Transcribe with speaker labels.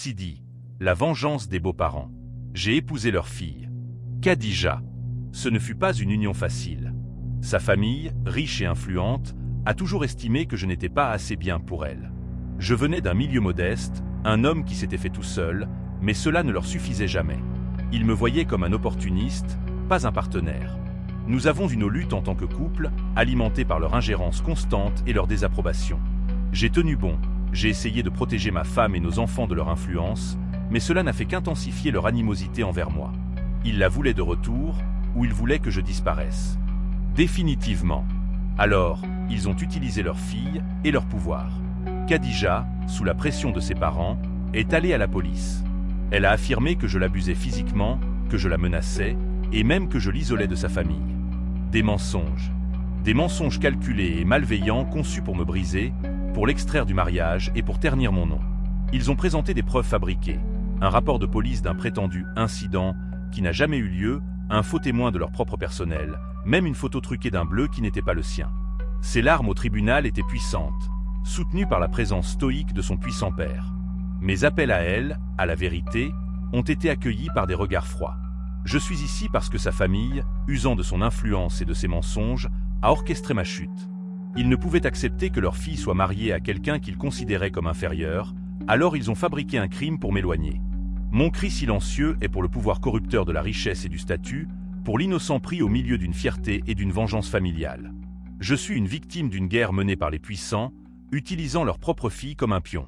Speaker 1: Ainsi dit, la vengeance des beaux-parents. J'ai épousé leur fille. Khadija. Ce ne fut pas une union facile. Sa famille, riche et influente, a toujours estimé que je n'étais pas assez bien pour elle. Je venais d'un milieu modeste, un homme qui s'était fait tout seul, mais cela ne leur suffisait jamais. Ils me voyaient comme un opportuniste, pas un partenaire. Nous avons vu nos luttes en tant que couple, alimentées par leur ingérence constante et leur désapprobation. J'ai tenu bon, j'ai essayé de protéger ma femme et nos enfants de leur influence, mais cela n'a fait qu'intensifier leur animosité envers moi. Ils la voulaient de retour, ou ils voulaient que je disparaisse. Définitivement. Alors, ils ont utilisé leur fille et leur pouvoir. Khadija, sous la pression de ses parents, est allée à la police. Elle a affirmé que je l'abusais physiquement, que je la menaçais, et même que je l'isolais de sa famille. Des mensonges. Des mensonges calculés et malveillants conçus pour me briser, pour l'extraire du mariage et pour ternir mon nom. Ils ont présenté des preuves fabriquées, un rapport de police d'un prétendu incident qui n'a jamais eu lieu, un faux témoin de leur propre personnel, même une photo truquée d'un bleu qui n'était pas le sien. Ses larmes au tribunal étaient puissantes, soutenues par la présence stoïque de son puissant père. Mes appels à elle, à la vérité, ont été accueillis par des regards froids. Je suis ici parce que sa famille, usant de son influence et de ses mensonges, a orchestré ma chute. Ils ne pouvaient accepter que leur fille soit mariée à quelqu'un qu'ils considéraient comme inférieur, alors ils ont fabriqué un crime pour m'éloigner. Mon cri silencieux est pour le pouvoir corrupteur de la richesse et du statut, pour l'innocent pris au milieu d'une fierté et d'une vengeance familiale. Je suis une victime d'une guerre menée par les puissants, utilisant leur propre fille comme un pion.